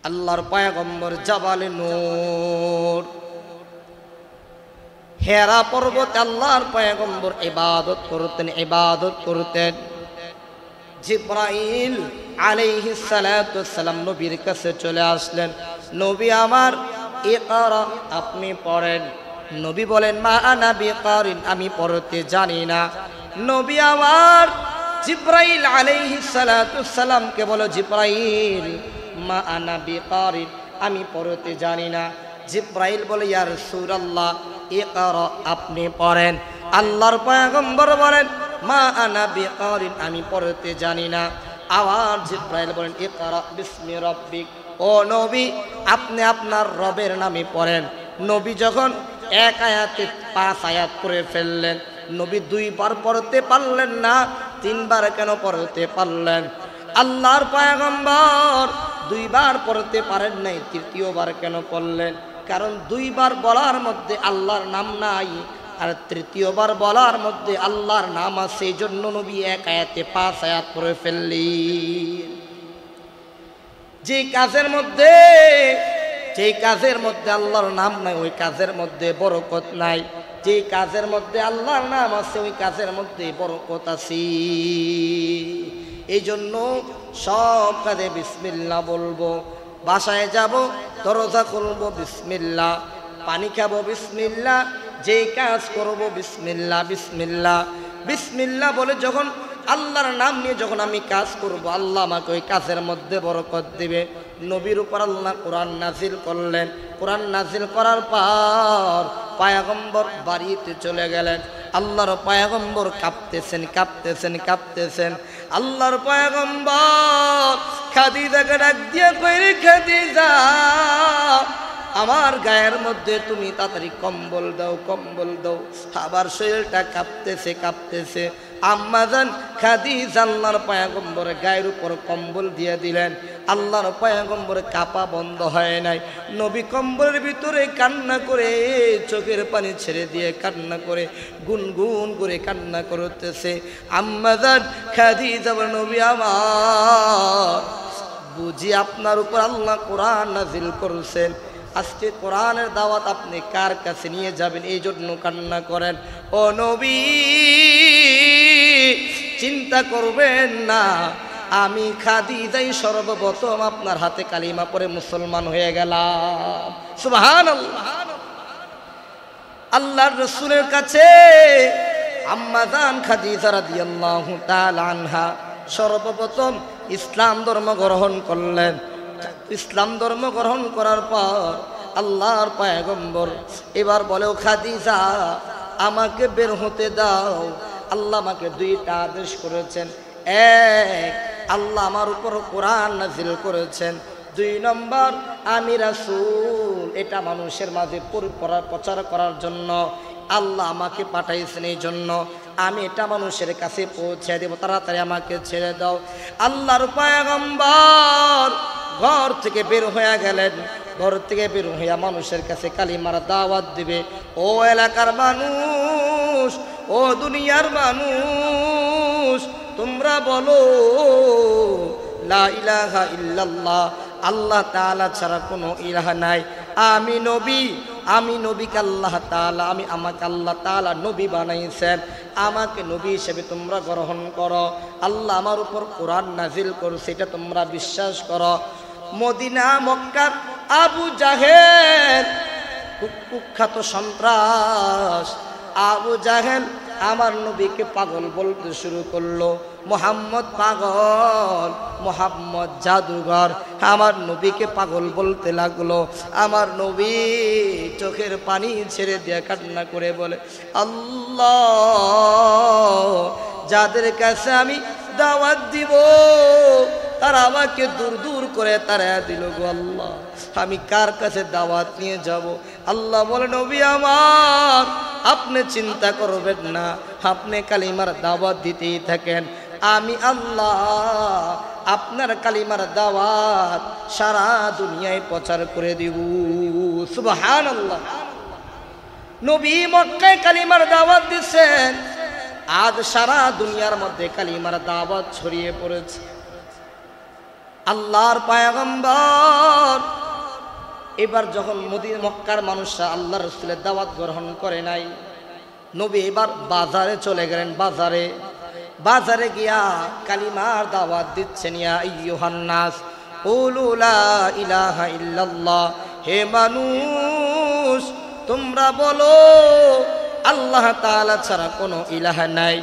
আল্লাহর পয়গম্বর জাবালে নূর, হেরা পর্বতে আল্লাহর পয়গম্বর ইবাদত করতেন। জিবরাইল আলাইহিস সালাতু ওয়াসসালাম নবীর কাছে চলে আসলেন, নবী আমার ইকরা, আপনি পড়েন। নবী বলেন মা আনা বিকারিন, আমি পড়তে জানি না। নবী আমার জিবরাইল আলাইহিস সালাতু ওয়াসসালামকে বলে, জিবরাইল মা আনা বিকারিন, আমি পড়তে জানি না। জিবরাইল বলে ইয়া রাসূলুল্লাহ ইকরা, আপনি পড়েন। আল্লাহর পয়গম্বর বলেন মা আনা বিকারিন, আমি পড়তে জানি না। আবার জিবরাইল বলেন ইকরা বিসমি রাব্বিক, ও নবী আপনি আপনার রবের নামে পড়েন। নবী যখন এক আয়াতে 5 আয়াত করে ফেললেন, নবী 2 বার পড়তে পারলেন না, 3 বার কেন পড়তে পারলেন? আল্লাহর পয়গম্বর 2 বার পড়তে পারেন নাই, 3য় বার কেন পড়লেন? কারণ 2 বার বলার মধ্যে আল্লাহর নাম নাই, আর 3য় বার বলার মধ্যে আল্লাহর নাম আছে। এই জন্য নবী এক আয়াতে 5 আয়াত পড়ে ফেললেন। যে কাজের মধ্যে আল্লাহর নাম নাই, ওই কাজের মধ্যে বরকত নাই। যে কাজের মধ্যে আল্লাহর নাম আছে, ওই কাজের মধ্যে বরকত আছে। এই জন্য সব কাজে বিসমিল্লাহ বলবো। বাসায় যাব দরজা খুলবো বিসমিল্লাহ, পানি খাবো বিসমিল্লাহ, যে কাজ করবো বিসমিল্লাহ বিসমিল্লাহ বিসমিল্লাহ বলে যখন আল্লাহর নাম নিয়ে যখন আমি কাজ করব, আল্লাহ আমাকে ওই কাজের মধ্যে বরকত দিবে। নবীর উপর আল্লাহ কোরআন নাজিল করলেন। কোরআন নাজিল করার পর পয়গম্বর বাড়িতে চলে গেলেন। আল্লাহর পয়গম্বর কাঁপতেছেন। আল্লাহর পয়গম্বর খাদিজাকে ডাক দিয়ে কইরে, খাদিজা আমার গায়ের মধ্যে তুমি তাড়াতাড়ি কম্বল দাও। আবার শরীরটা কাঁপতেছে। আম্মাজান খাদিজা আল্লাহর পয়গম্বরের গায়ের উপর কম্বল দিয়ে দিলেন। আল্লাহর পয়গম্বর কাঁপা বন্ধ হয় নাই। নবী কম্বলের ভিতরে কান্না করে, চোখের পানি ছেড়ে দিয়ে কান্না করে, গুনগুন করে কান্না করতেছে। আম্মাজান খাদিজা বলে, নবী আমার বুঝি আপনার উপর আল্লাহ কোরআন নাজিল করেছেন, আজকে কোরআনের দাওয়াত আপনি কার কাছে নিয়ে যাবেন, এই জন্য কান্না করেন। ও নবী চিন্তা করবেন না, আমি খাদিজাই সর্বপ্রথম আপনার হাতে কালিমা পড়ে মুসলমান হয়ে গেলাম। সুবহানাল্লাহ। আল্লাহর রাসূলের কাছে আম্মা জান খাদিজা রাদিয়াল্লাহু তাআলা আনহা সর্বপ্রথম ইসলাম ধর্ম গ্রহণ করলেন। ইসলাম ধর্ম গ্রহণ করার পর আল্লাহর পয়গম্বর এবার বলেও, খাদিজা আমাকে বের হতে দাও। আল্লাহ আমাকে 2টা আদেশ করেছেন। এক, আল্লাহ আমার উপর কোরআন নাজিল করেছেন। 2 নম্বর, আমি রাসূল, এটা মানুষের মাঝে প্রচার করার জন্য আল্লাহ আমাকে পাঠাইছেন। এই জন্য আমি এটা মানুষের কাছে পৌঁছে দেব, তাড়াতাড়ি আমাকে ছেড়ে দাও। আল্লাহর পয়গম্বর ঘর থেকে বের হয়ে গেলেন। ঘর থেকে বের হইয়া মানুষের কাছে কালিমার দাওয়াত দিবে। ও এলাকার মানুষ, ও দুনিয়ার মানুষ, তোমরা বলো লা ইলাহা ইল্লাল্লাহ, আল্লাহ তাআলা ছাড়া কোনো ইলাহা নাই। আমি নবীকে আল্লাহ তাআলা, আমাকে আল্লাহ তাআলা নবী বানাইছেন। আমাকে নবী হিসেবে তোমরা গ্রহণ করো। আল্লাহ আমার উপর কোরআন নাজিল করছে, এটা তোমরা বিশ্বাস করো। মদিনা মক্কার আবু জাহেল, কুখ্যাত সন্ত্রাস আবু জাহেল আমার নবীকে পাগল বলতে শুরু করলো। মোহাম্মদ পাগল, মোহাম্মদ জাদুঘর, আমার নবীকে পাগল বলতে লাগলো। আমার নবী চোখের পানি ছেড়ে দিয়ে কান্না করে বলে, আল্লাহ যাদের কাছে আমি দাওয়াত দিব তারা আমাকে দূর করে তাড়ায়া দিল গো আল্লাহ, আমি কার কাছে দাওয়াত নিয়ে যাব? আল্লাহ বলে, নবী আমার আপনি চিন্তা করবেন না, আপনি কালিমার দাওয়াত দিতেই থাকেন। আমি আল্লাহ আপনার কালিমার দাওয়াত সারা দুনিয়ায় প্রচার করে দিব। সুবহানাল্লাহ। নবী মক্কায় কালিমার দাওয়াত দিচ্ছেন, আজ সারা দুনিয়ার মধ্যে কালিমার দাওয়াত ছড়িয়ে পড়েছে। আল্লাহর পয়গম্বর এবার যখন মক্কার মানুষরা আল্লাহ রাসূলের দাওয়াত গ্রহণ করে নাই, নবী এবার বাজারে চলে গেলেন। বাজারে গিয়া কালিমার দাওয়াত দিচ্ছেন। ইয়া আইয়ুহান নাস কুলু লা ইলাহা ইল্লাল্লাহ, হে মানুষ তোমরা বলো আল্লাহ তাআলা ছাড়া কোনো ইলাহা নাই,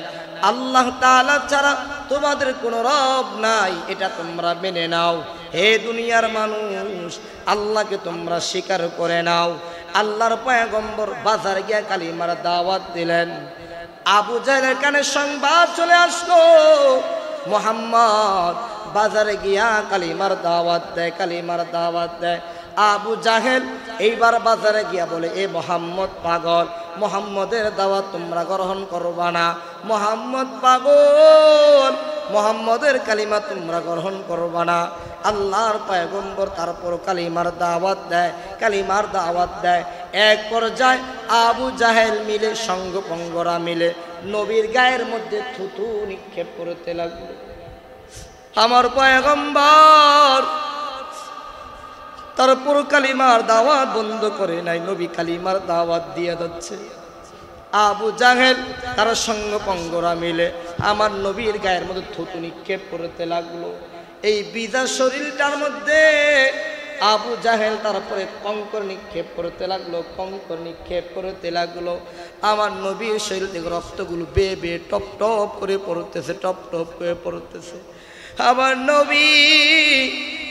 আল্লাহ তাআলা ছাড়া তোমাদের কোনো রব নাই, এটা তোমরা মেনে নাও। হে দুনিয়ার মানুষ, আল্লাহকে তোমরা স্বীকার করে নাও। আল্লাহর পয়গম্বর বাজারে গিয়া কালিমার দাওয়াত দিলেন। আবু জাহেলের কানে সংবাদ চলে আসলো, মুহাম্মদ বাজারে গিয়া কালিমার দাওয়াত দেয়। আবু জাহেল এইবার বাজারে গিয়া বলে, এ মোহাম্মদ পাগল, মোহাম্মদের দাওয়াত তোমরা গ্রহণ করবা না, মোহাম্মদ পাগল, মোহাম্মদের কালিমা তোমরা গ্রহণ করবা না। আল্লাহর পয়গম্বর তারপর কালিমার দাওয়াত দেয়। এক পর্যায়ে আবু জাহেল মিলে সঙ্গপঙ্গরা মিলে নবীর গায়ের মধ্যে থুতু নিক্ষেপ করতে লাগলো। আমার পয়গম্বর তারপর কালিমার দাওয়াত বন্ধ করে নাই, নবী কালিমার দাওয়াত দিয়ে যাচ্ছে। আবু জাহেল তার সঙ্গপঙ্গরা মিলে আমার নবীর গায়ের মধ্যে থুতু নিক্ষেপ করতে লাগলো। এই বিজা শরীরটার মধ্যে আবু জাহেল তারপরে কঙ্কর নিক্ষেপ করতে লাগলো। আমার নবীর শরীর থেকে রক্তগুলো বেয়ে টপ টপ করে পড়তেছে। আমার নবী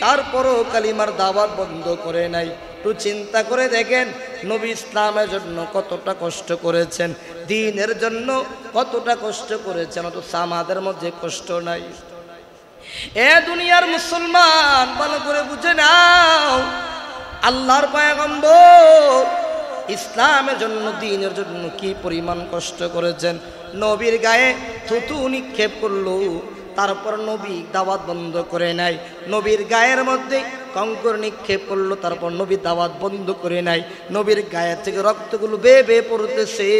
তারপরও কালিমার দাওয়াত বন্ধ করে নাই। একটু চিন্তা করে দেখেন, নবী ইসলামের জন্য কতটা কষ্ট করেছেন, দ্বীনের জন্য কতটা কষ্ট করেছেন, অথচ আমাদের মধ্যে কষ্ট নাই। এ দুনিয়ার মুসলমান, ভালো করে বুঝে নাও, আল্লাহর পয়গম্বর ইসলামের জন্য, দ্বীনের জন্য কি পরিমাণ কষ্ট করেছেন। নবীর গায়ে থুতু নিক্ষেপ করলো, তারপর নবী দাওয়াত বন্ধ করে নাই। নবীর গায়ের মধ্যে কঙ্কর নিক্ষেপ করলো, তারপর নবী দাওয়াত বন্ধ করে নাই। নবীর গায়ের থেকে রক্তগুলো বেয়ে পড়তেছে,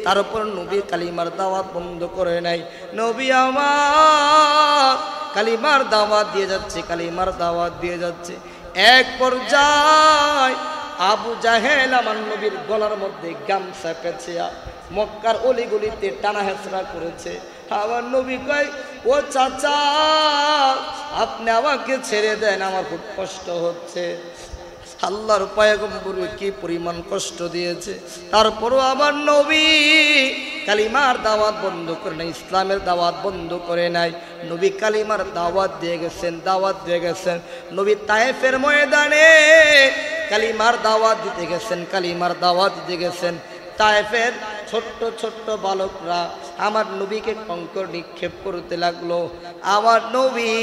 তারপর নবী কালিমার দাওয়াত বন্ধ করে নাই। নবী আমার কালিমার দাওয়াত দিয়ে যাচ্ছে। এক পর্যায়ে আবু জাহেল আমার নবীর গলার মধ্যে গামছা পেঁচিয়া মক্কার অলিগলিতে টানা হেঁচড়া করেছে। আমার নবী কয়, ও চাচা আপনি আমাকে ছেড়ে দেন, আমার খুব কষ্ট হচ্ছে। আল্লাহর পয়গম্বরকে কি পরিমাণ কষ্ট দিয়েছে, তারপরও আমার নবী কালিমার দাওয়াত বন্ধ করে নাই, ইসলামের দাওয়াত বন্ধ করে নাই। নবী কালিমার দাওয়াত দিয়ে গেছেন। নবী তায়েফের ময়দানে কালিমার দাওয়াত দিতে গেছেন। তায়েফের ছোট্ট ছোট্ট বালকরা আমার নবীকে কঙ্কর নিক্ষেপ করতে লাগলো। আমার নবী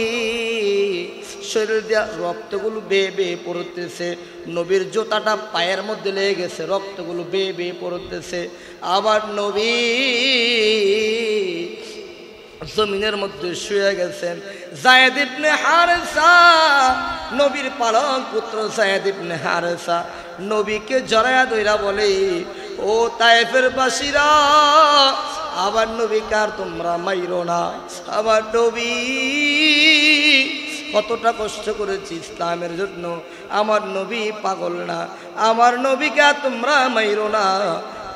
শরীর দিয়ে রক্তগুলো বেয়ে পড়তেছে, নবীর জুতাটা পায়ের মধ্যে লেগে গেছে, রক্তগুলো বেয়ে পড়তেছে। আমার নবী জমিনের মধ্যে শুয়ে গেছেন। যায়েদ ইবনে হারেসা, নবীর পালক পুত্র যায়েদ ইবনে হারেসা নবীকে জড়ায়া ধইরা বলে, ও তায়েফের বাসীরা, আমার নবীকে আর তোমরা মাইরো না। আমার নবী কতটা কষ্ট করেছি ইসলামের জন্য, আমার নবী পাগল না, আমার নবীকে আর তোমরা মাইরো না।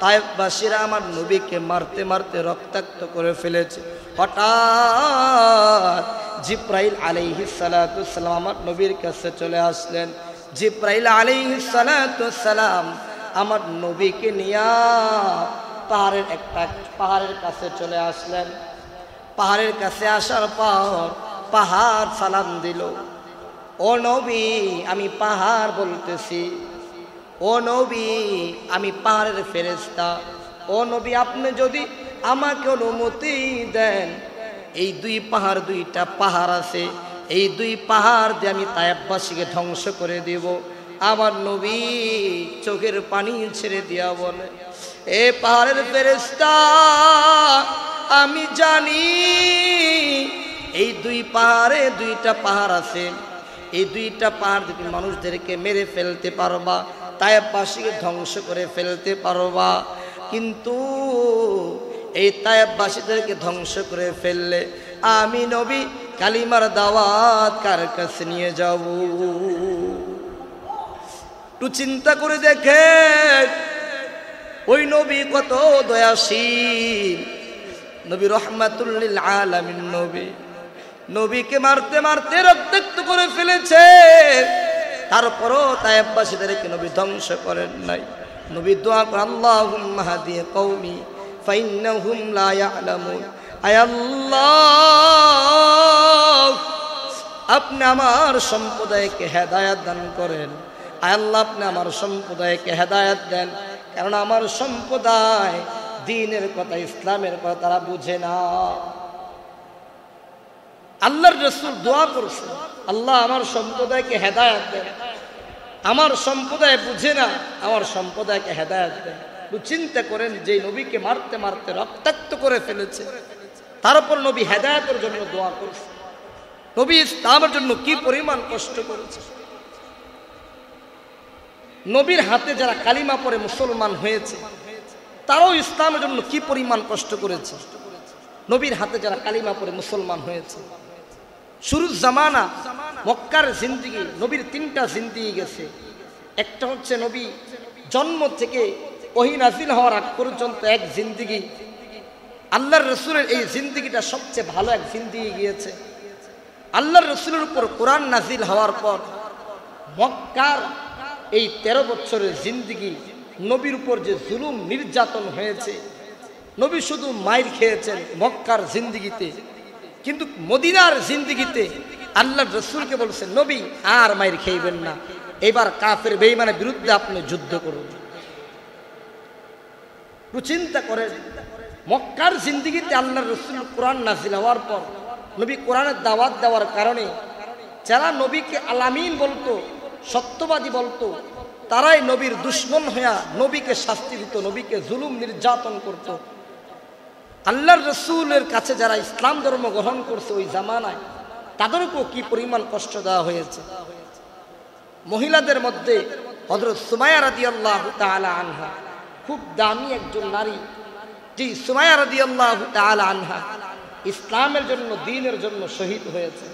তায়েফবাসীরা আমার নবীকে মারতে মারতে রক্তাক্ত করে ফেলেছে। হঠাৎ জিব্রাইল আলাইহিস সালাতু ওয়াস সালাম আমার নবীর কাছে চলে আসলেন। জিব্রাইল আলাইহিস সালাতু ওয়াস সালাম আমার নবীকে নিয়ে পাহাড়ের কাছে চলে আসলেন। পাহাড়ের কাছে আসার পর পাহাড় সালাম দিল, ও নবী আমি পাহাড় বলতেছি, ও নবী আমি পাহাড়ের ফেরেশতা, ও নবী আপনি যদি আমাকে অনুমতি দেন, এই দুইটা পাহাড় আছে, এই দুই পাহাড় দিয়ে আমি তায়েফবাসীকে ধ্বংস করে দেব। আমার নবী চোখের পানি ছেড়ে দিয়া বলে, এ পাহাড়ের ফেরেশতা, আমি জানি এই দুই পাহাড়ে দুইটা পাহাড় আছে, এই দুইটা পাহাড় যদি মানুষদেরকে মেরে ফেলতে পারবা, তায়েফবাসীকে ধ্বংস করে ফেলতে পারবা, কিন্তু এই তায়েফবাসীদেরকে ধ্বংস করে ফেললে আমি নবী কালিমার দাওয়াত কার কাছে নিয়ে যাব? একটু চিন্তা করে দেখে ওই নবী কত দয়াশীল, নবী রহমাতুল লিল আলামিন নবী, নবীকে মারতে মারতে রক্তাক্ত করে ফেলেছে, তারপরও তায়েফবাসীদেরকে নবী ধ্বংস করেন নাই। নবী দোয়া করেন আল্লাহুম্মা হাদি কওমি ফাইন্নাহুম লা ইয়ালামুন। আয় আল্লাহ, আপনি আমার সম্প্রদায়কে হেদায়েত দান করেন। আয় আল্লাহ, আপনি আমার সম্প্রদায়কে হেদায়েত দেন, কারণ আমার সম্প্রদায় দ্বীনের কথা, ইসলামের কথা তারা বুঝে না। আল্লাহর রাসূল দোয়া করছেন, আল্লাহ আমার সম্প্রদায়কে হেদায়েত দেন, আমার সম্প্রদায় বুঝে না, আমার সম্প্রদায়কে হেদায়েত দেন। চিন্তা করেন, যে নবীকে মারতে মারতে রক্তাক্ত করে ফেলেছে, তারপর নবী হেদায়েতের জন্য দোয়া করছে। নবী ইসলামের জন্য কি পরিমাণ কষ্ট করেছে। নবীর হাতে যারা কালিমা পড়ে মুসলমান হয়েছে, তারাও ইসলামের জন্য কি পরিমাণ কষ্ট করেছে। নবীর হাতে যারা কালিমা পড়ে মুসলমান হয়েছে, শুরুর জামানা মক্কার জিন্দিগি, নবীর তিনটা জিন্দিগি গেছে। একটা হচ্ছে নবী জন্ম থেকে ওহী নাজিল হওয়ার আগ পর্যন্ত এক জিন্দিগি, আল্লাহর রসুলের এই জিন্দিগিটা সবচেয়ে ভালো এক জিন্দিগি গিয়েছে। আল্লাহর রসুলের উপর কোরআন নাজিল হওয়ার পর মক্কার এই 13 বছরের জিন্দিগি, নবীর উপর যে জুলুম নির্যাতন হয়েছে, নবী শুধু মাইর খেয়েছেন মক্কার জিন্দিগিতে, কিন্তু মদিনার জিন্দিগিতে আল্লাহর রসুলকে বলছেন, নবী আর মাইর খেইবেন না, এবার কাফের বেঈমানের বিরুদ্ধে আপনি যুদ্ধ করুন। চিন্তা করেন, মক্কার জিন্দিগিতে আল্লাহর রসুল কোরআন নাজিল হওয়ার পর নবী কোরআনের দাওয়াত দেওয়ার কারণে যারা নবীকে আলামিন বলতো, সত্যবাদী বলতো, তারাই নবীর দুশ্মন হইয়া নবীকে শাস্তি দিত, নবীকে জুলুম নির্যাতন করত। আল্লাহর রসুলের কাছে যারা ইসলাম ধর্ম গ্রহণ করছে ওই জামানায়, তাদেরকেও কি পরিমাণ কষ্ট দেওয়া হয়েছে। মহিলাদের মধ্যে হযরত সুমাইয়া রাদিয়াল্লাহু তাআলা আনহা, খুব দামি একজন নারী, যে সুমাইয়া রাদিয়াল্লাহু তাআলা আনহা ইসলামের জন্য, দ্বীনের জন্য শহীদ হয়েছে।